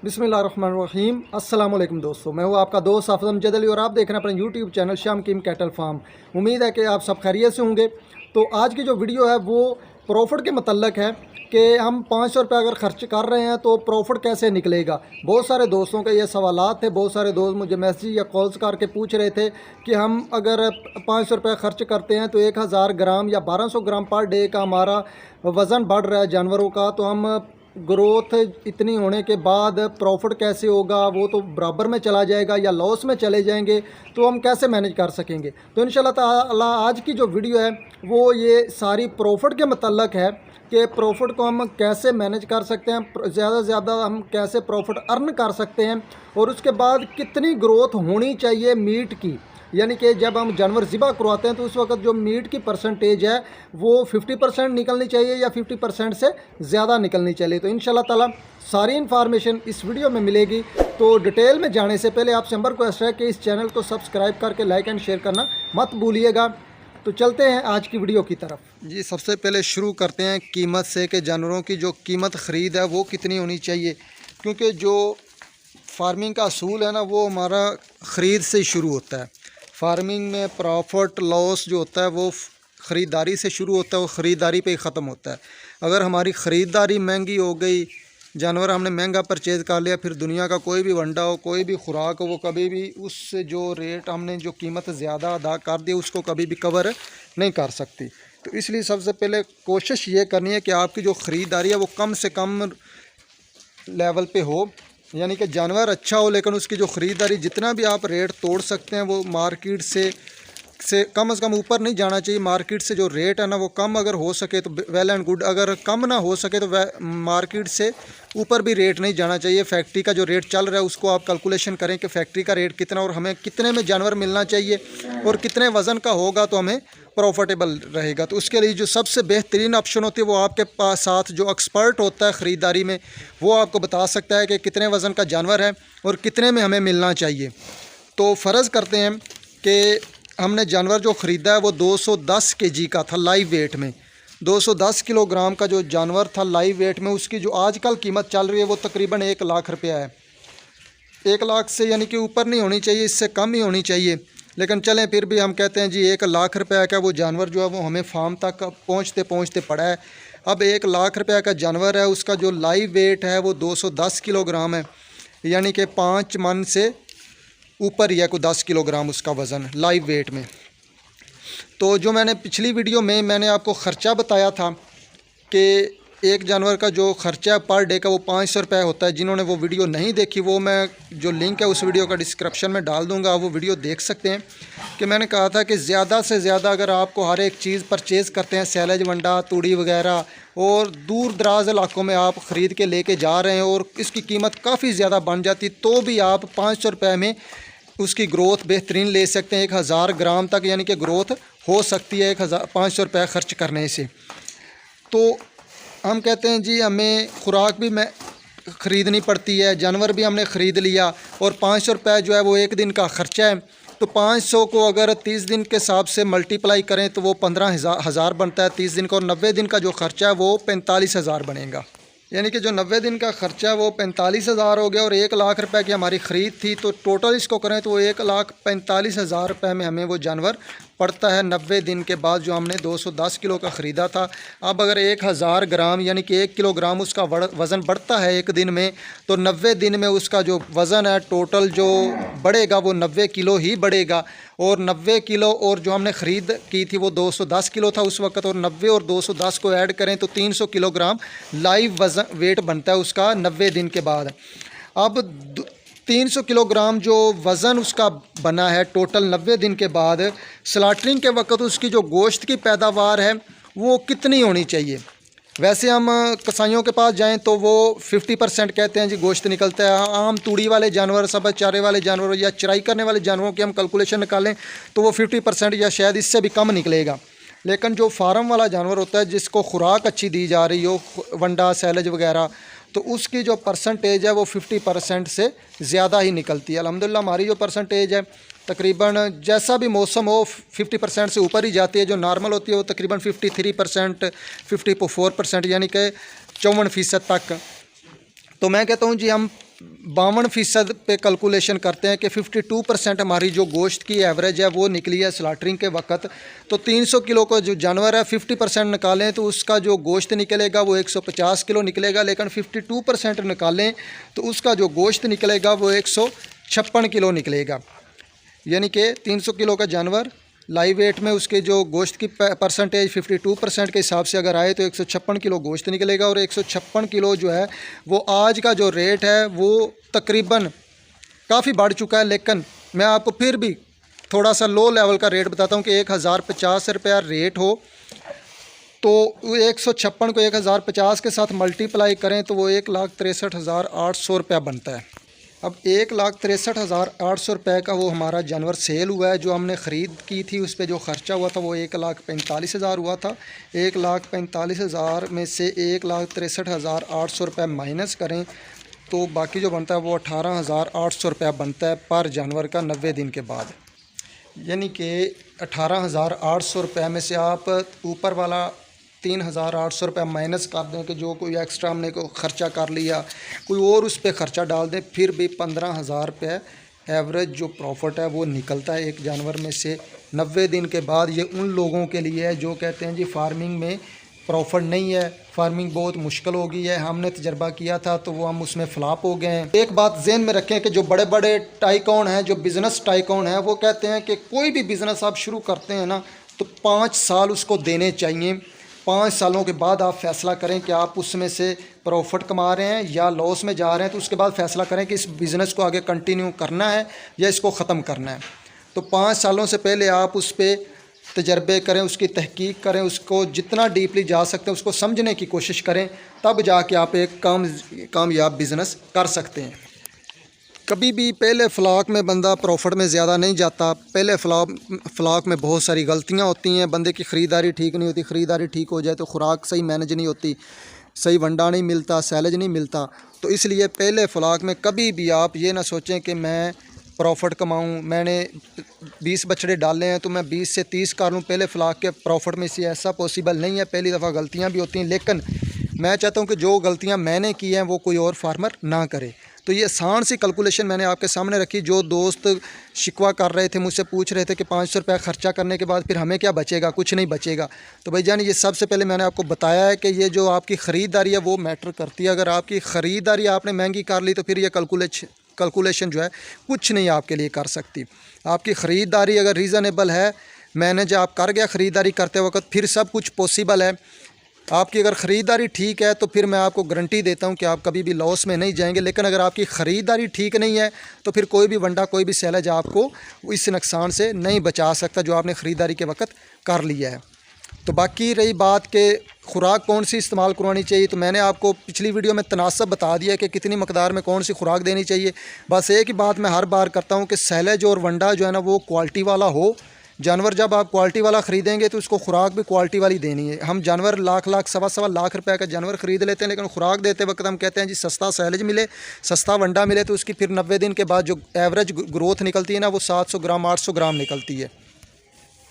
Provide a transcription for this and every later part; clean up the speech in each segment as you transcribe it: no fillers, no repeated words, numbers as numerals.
बिस्मिल्लाहिर्रहमानिर्रहीम। अस्सलाम वालेकुम दोस्तों, मैं हूँ आपका दोस्त हाफिज़ अमजद अली और आप देख रहे हैं अपना यूट्यूब चैनल शाम कीम कैटल फार्म। उम्मीद है कि आप सब खैरियत से होंगे। तो आज की जो वीडियो है वो प्रॉफिट के मतलब है कि हम 500 रुपये अगर खर्च कर रहे हैं तो प्रॉफिट कैसे निकलेगा। बहुत सारे दोस्तों के ये सवालात थे। बहुत सारे दोस्त मुझे मैसेज या कॉल्स करके पूछ रहे थे कि हम अगर 500 रुपये खर्च करते हैं तो 1000 ग्राम या 1200 ग्राम पर डे का हमारा वज़न बढ़ रहा है जानवरों का, तो हम ग्रोथ इतनी होने के बाद प्रॉफिट कैसे होगा, वो तो बराबर में चला जाएगा या लॉस में चले जाएंगे, तो हम कैसे मैनेज कर सकेंगे। तो इंशाल्लाह ताला आज की जो वीडियो है वो ये सारी प्रॉफिट के मतलब है कि प्रॉफिट को हम कैसे मैनेज कर सकते हैं, ज़्यादा से ज़्यादा हम कैसे प्रॉफिट अर्न कर सकते हैं और उसके बाद कितनी ग्रोथ होनी चाहिए मीट की। यानी कि जब हम जानवर ज़िबा करवाते हैं तो उस वक्त जो मीट की परसेंटेज है वो 50% निकलनी चाहिए या 50% से ज़्यादा निकलनी चाहिए। तो इंशाल्लाह ताला सारी इन्फॉर्मेशन इस वीडियो में मिलेगी। तो डिटेल में जाने से पहले आपसे नंबर रिक्वेस्ट है कि इस चैनल को सब्सक्राइब करके लाइक एंड शेयर करना मत भूलिएगा। तो चलते हैं आज की वीडियो की तरफ। जी, सबसे पहले शुरू करते हैं कीमत से कि जानवरों की जो कीमत ख़रीद है वो कितनी होनी चाहिए, क्योंकि जो फार्मिंग का असूल है ना वो हमारा ख़रीद से शुरू होता है। फार्मिंग में प्रॉफिट लॉस जो होता है वो ख़रीदारी से शुरू होता है, वो ख़रीदारी पे ही ख़त्म होता है। अगर हमारी ख़रीदारी महंगी हो गई, जानवर हमने महंगा परचेज़ कर लिया, फिर दुनिया का कोई भी वंडा हो, कोई भी खुराक हो, वो कभी भी उससे जो रेट हमने जो कीमत ज़्यादा अदा कर दी उसको कभी भी कवर नहीं कर सकती। तो इसलिए सबसे पहले कोशिश ये करनी है कि आपकी जो ख़रीदारी है वो कम से कम लेवल पे हो, यानी कि जानवर अच्छा हो लेकिन उसकी जो ख़रीदारी जितना भी आप रेट तोड़ सकते हैं वो मार्केट से कम से कम ऊपर नहीं जाना चाहिए। मार्केट से जो रेट है ना वो कम अगर हो सके तो वेल एंड गुड, अगर कम ना हो सके तो मार्केट से ऊपर भी रेट नहीं जाना चाहिए। फैक्ट्री का जो रेट चल रहा है उसको आप कैलकुलेशन करें कि फैक्ट्री का रेट कितना और हमें कितने में जानवर मिलना चाहिए और कितने वज़न का होगा तो हमें प्रॉफिटेबल रहेगा। तो उसके लिए जो सबसे बेहतरीन ऑप्शन होती है वो आपके पास साथ जो एक्सपर्ट होता है ख़रीदारी में वो आपको बता सकता है कि कितने वज़न का जानवर है और कितने में हमें मिलना चाहिए। तो फ़र्ज़ करते हैं कि हमने जानवर जो ख़रीदा है वो 210 केजी का था लाइव वेट में। 210 किलोग्राम का जो जानवर था लाइव वेट में, उसकी जो आजकल कीमत चल रही है वो तकरीबन 1 लाख रुपया है। 1 लाख से यानी कि ऊपर नहीं होनी चाहिए, इससे कम ही होनी चाहिए। लेकिन चलें फिर भी हम कहते हैं जी 1 लाख रुपया का वो जानवर जो है वो हमें फार्म तक पहुँचते पहुँचते पड़ा है। अब 1 लाख रुपया का जानवर है, उसका जो लाइव वेट है वो 210 किलोग्राम है, यानी कि 5 मन से ऊपर ही है, कोई 10 किलोग्राम उसका वज़न लाइव वेट में। तो जो मैंने पिछली वीडियो में मैंने आपको ख़र्चा बताया था कि एक जानवर का जो ख़र्चा पर डे का वो 500 रुपये होता है। जिन्होंने वो वीडियो नहीं देखी वो मैं जो लिंक है उस वीडियो का डिस्क्रिप्शन में डाल दूंगा, आप वो वीडियो देख सकते हैं। कि मैंने कहा था कि ज़्यादा से ज़्यादा अगर आपको हर एक चीज़ परचेज़ करते हैं, सैलेज वंडा तूड़ी वगैरह, और दूर दराज इलाकों में आप ख़रीद के लेके जा रहे हैं और इसकी कीमत काफ़ी ज़्यादा बन जाती, तो भी आप 500 रुपये में उसकी ग्रोथ बेहतरीन ले सकते हैं। 1000 ग्राम तक यानी कि ग्रोथ हो सकती है 500 रुपये ख़र्च करने से। तो हम कहते हैं जी हमें खुराक भी ख़रीदनी पड़ती है, जानवर भी हमने ख़रीद लिया और 500 रुपये जो है वो एक दिन का ख़र्चा है। तो 500 को अगर 30 दिन के हिसाब से मल्टीप्लाई करें तो वो 15,000 बनता है 30 दिन का, और 90 दिन का जो ख़र्चा है वो 45,000 बनेगा। यानी कि जो 90 दिन का ख़र्चा है वो 45,000 हो गया और 1 लाख रुपए की हमारी ख़रीद थी। तो टोटल इसको करें तो वो 1,45,000 रुपये में हमें वो जानवर पड़ता है 90 दिन के बाद, जो हमने 210 किलो का ख़रीदा था। अब अगर 1000 ग्राम यानी कि 1 किलोग्राम उसका वज़न बढ़ता है एक दिन में, तो 90 दिन में उसका जो वज़न है टोटल जो बढ़ेगा वो 90 किलो ही बढ़ेगा। और 90 किलो और जो हमने ख़रीद की थी वो 210 किलो था उस वक्त, और 90 और 210 को ऐड करें तो 300 किलोग्राम लाइव वज़न वेट बनता है उसका 90 दिन के बाद। अब 300 किलोग्राम जो वज़न उसका बना है टोटल 90 दिन के बाद, स्लाटरिंग के वक्त उसकी जो गोश्त की पैदावार है वो कितनी होनी चाहिए। वैसे हम कसाइयों के पास जाएं तो वो 50% कहते हैं जी गोश्त निकलता है। आम तूड़ी वाले जानवर, सब चारे वाले जानवर या चराई करने वाले जानवरों की हम कैलकुलेशन निकालें तो वो 50% या शायद इससे भी कम निकलेगा। लेकिन जो फार्म वाला जानवर होता है जिसको खुराक अच्छी दी जा रही हो, वंडा सैलेज वगैरह, तो उसकी जो परसेंटेज है वो 50% से ज़्यादा ही निकलती है। अल्हम्दुलिल्लाह हमारी जो परसेंटेज है तकरीबन जैसा भी मौसम हो 50% से ऊपर ही जाती है। जो नॉर्मल होती है वो तकरीबन 53%, 54% यानी कि 54% तक। तो मैं कहता हूँ जी हम 52% पे कैलकुलेशन करते हैं कि 52% हमारी जो गोश्त की एवरेज है वो निकली है स्लाटरिंग के वक्त। तो 300 किलो का जो जानवर है 50% निकालें तो उसका जो गोश्त निकलेगा वो 150 किलो निकलेगा, लेकिन 52% निकालें तो उसका जो गोश्त निकलेगा वो 156 किलो निकलेगा। यानी कि 300 किलो का जानवर लाइव वेट में उसके जो गोश्त की परसेंटेज 52% के हिसाब से अगर आए तो 156 किलो गोश्त निकलेगा। और 156 किलो जो है वो आज का जो रेट है वो तकरीबन काफ़ी बढ़ चुका है, लेकिन मैं आपको फिर भी थोड़ा सा लो लेवल का रेट बताता हूँ कि 1050 रुपया रेट हो तो 156 को 1050 के साथ मल्टीप्लाई करें तो वो 1,63,800 रुपया बनता है। अब 1,63,800 रुपये का वो हमारा जानवर सेल हुआ है। जो हमने ख़रीद की थी उस पर जो ख़र्चा हुआ था वो 1,45,000 हुआ था। 1,45,000 में से 1,63,800 रुपये माइनस करें तो बाकी जो बनता है वो 18,800 रुपया बनता है पर जानवर का 90 दिन के बाद। यानी कि 18,800 रुपये में से आप ऊपर वाला 3,800 रुपये माइनस कर दें कि जो कोई एक्स्ट्रा हमने को ख़र्चा कर लिया, कोई और उस पर ख़र्चा डाल दें, फिर भी 15,000 रुपये एवरेज जो प्रॉफिट है वो निकलता है एक जानवर में से 90 दिन के बाद। ये उन लोगों के लिए है जो कहते हैं जी फार्मिंग में प्रॉफिट नहीं है, फार्मिंग बहुत मुश्किल हो गई है, हमने तजर्बा किया था तो वो हम उसमें फ्लॉप हो गए हैं। एक बात ज़हन में रखें कि जो बड़े बड़े टाइकॉन हैं, जो बिज़नेस टाइकॉन हैं, वो कहते हैं कि कोई भी बिज़नेस आप शुरू करते हैं ना तो 5 साल उसको देने चाहिए। 5 सालों के बाद आप फ़ैसला करें कि आप उसमें से प्रॉफिट कमा रहे हैं या लॉस में जा रहे हैं, तो उसके बाद फ़ैसला करें कि इस बिज़नेस को आगे कंटिन्यू करना है या इसको ख़त्म करना है। तो 5 सालों से पहले आप उस पर तजर्बे करें, उसकी तहकीक करें, उसको जितना डीपली जा सकते हैं उसको समझने की कोशिश करें, तब जाके आप एक कामयाब बिज़नेस कर सकते हैं। कभी भी पहले फ्लॉक में बंदा प्रॉफिट में ज़्यादा नहीं जाता। पहले फ्लॉक में बहुत सारी गलतियां होती हैं, बंदे की ख़रीदारी ठीक नहीं होती, ख़रीदारी ठीक हो जाए तो खुराक सही मैनेज नहीं होती, सही वंडा नहीं मिलता, सैलेज नहीं मिलता। तो इसलिए पहले फ्लॉक में कभी भी आप ये ना सोचें कि मैं प्रॉफिट कमाऊं, मैंने 20 बछड़े डाले हैं तो मैं 20 से 30 कर लूँ पहले फ्लॉक के प्रॉफिट में से। ऐसा पॉसिबल नहीं है, पहली दफ़ा गलतियाँ भी होती हैं, लेकिन मैं चाहता हूँ कि जो गलतियाँ मैंने की हैं वो कोई और फार्मर ना करे। तो ये आसान सी कैलकुलेशन मैंने आपके सामने रखी। जो दोस्त शिकवा कर रहे थे, मुझसे पूछ रहे थे कि 500 रुपया ख़र्चा करने के बाद फिर हमें क्या बचेगा, कुछ नहीं बचेगा। तो भाईजान ये सबसे पहले मैंने आपको बताया है कि ये जो आपकी ख़रीदारी है वो मैटर करती है। अगर आपकी ख़रीदारी आपने महंगी कर ली तो फिर ये कैलकुलेशन जो है कुछ नहीं आपके लिए कर सकती। आपकी ख़रीदारी अगर रीज़नेबल है, मैनेज आप कर गया ख़रीदारी करते वक्त, फिर सब कुछ पॉसिबल है। आपकी अगर ख़रीदारी ठीक है तो फिर मैं आपको गारंटी देता हूं कि आप कभी भी लॉस में नहीं जाएंगे। लेकिन अगर आपकी ख़रीदारी ठीक नहीं है तो फिर कोई भी वंडा, कोई भी सैलेज आपको इस नुकसान से नहीं बचा सकता जो आपने ख़रीदारी के वक्त कर लिया है। तो बाकी रही बात कि खुराक कौन सी इस्तेमाल करवानी चाहिए, तो मैंने आपको पिछली वीडियो में तनासब बता दिया कि कितनी मकदार में कौन सी खुराक देनी चाहिए। बस एक ही बात मैं हर बार करता हूँ कि सैलेज और वंडा जो है ना वो क्वालिटी वाला हो। जानवर जब आप क्वालिटी वाला ख़रीदेंगे तो उसको खुराक भी क्वालिटी वाली देनी है। हम जानवर लाख सवा लाख रुपए का जानवर ख़रीद लेते हैं, लेकिन खुराक देते वक्त हम कहते हैं जी सस्ता सैलेज मिले, सस्ता वंडा मिले, तो उसकी फिर 90 दिन के बाद जो एवरेज ग्रोथ निकलती है ना वो 700 ग्राम 800 ग्राम निकलती है।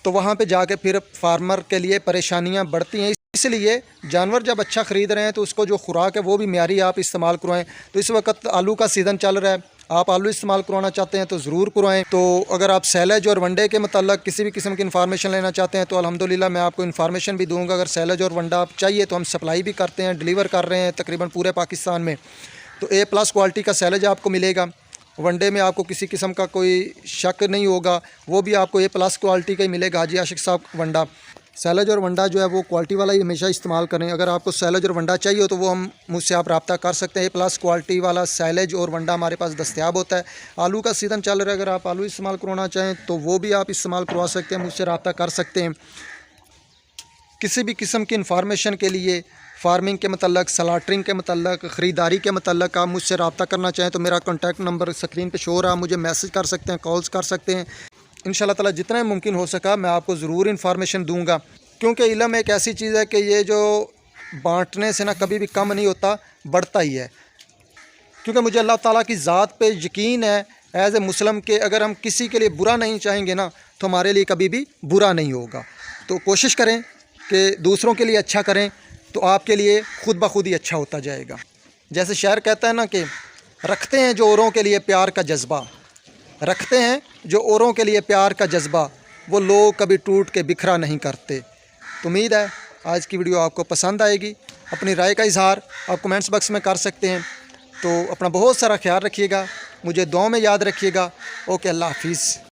तो वहाँ पे जाके फिर फार्मर के लिए परेशानियाँ बढ़ती हैं। इसलिए जानवर जब अच्छा ख़रीद रहे हैं तो उसको जो खुराक है वो भी म्यारी आप इस्तेमाल करवाएं। तो इस वक्त आलू का सीज़न चल रहा है, आप आलू इस्तेमाल करवाना चाहते हैं तो ज़रूर करवाएं। तो अगर आप सैलेज और वंडे के मतलब किसी भी किस्म की इन्फॉर्मेशन लेना चाहते हैं तो अल्हम्दुलिल्लाह मैं आपको इन्फॉर्मेशन भी दूंगा। अगर सैलेज और वंडा आप चाहिए तो हम सप्लाई भी करते हैं, डिलीवर कर रहे हैं तकरीबन पूरे पाकिस्तान में। तो A+ क्वालिटी का सैलेज आपको मिलेगा, वनडे में आपको किसी किस्म का कोई शक नहीं होगा, वो भी आपको A+ क्वालिटी का ही मिलेगा। हाजी आशिक साहब वंडा, सैलेज और वंडा जो है वो क्वालिटी वाला ही हमेशा इस्तेमाल करें। अगर आपको सैलेज और वंडा चाहिए हो तो वो हम मुझसे आप रब्ता कर सकते हैं। A+ क्वालिटी वाला सैलेज और वंडा हमारे पास दस्तयाब होता है। आलू का सीज़न चल रहा है, अगर आप आलू इस्तेमाल करवाना चाहें तो वो भी आप इस्तेमाल करवा सकते हैं, मुझसे रब्ता कर सकते हैं। किसी भी किस्म की इन्फॉर्मेशन के लिए, फार्मिंग के मतलब, स्लॉटरिंग के मतलब, ख़रीदारी के मतलब आप मुझसे रब्ता करना चाहें तो मेरा कॉन्टैक्ट नंबर स्क्रीन पे शो हो रहा है, मुझे मैसेज कर सकते हैं, कॉल्स कर सकते हैं। इंशाल्लाह ताला जितना मुमकिन हो सका मैं आपको ज़रूर इन्फॉर्मेशन दूंगा, क्योंकि इल्म एक ऐसी चीज़ है कि ये जो बांटने से ना कभी भी कम नहीं होता, बढ़ता ही है। क्योंकि मुझे अल्लाह ताला की ज़ात पे यकीन है एज़ ए मुस्लिम के अगर हम किसी के लिए बुरा नहीं चाहेंगे ना तो हमारे लिए कभी भी बुरा नहीं होगा। तो कोशिश करें कि दूसरों के लिए अच्छा करें तो आपके लिए खुद ब खुद ही अच्छा होता जाएगा। जैसे शायर कहता है ना कि रखते हैं जो औरों के लिए प्यार का जज्बा, रखते हैं जो औरों के लिए प्यार का जज्बा, वो लोग कभी टूट के बिखरा नहीं करते। तो उम्मीद है आज की वीडियो आपको पसंद आएगी। अपनी राय का इजहार आप कमेंट्स बॉक्स में कर सकते हैं। तो अपना बहुत सारा ख्याल रखिएगा, मुझे दुआओं में याद रखिएगा। ओके, अल्लाह हाफिज़।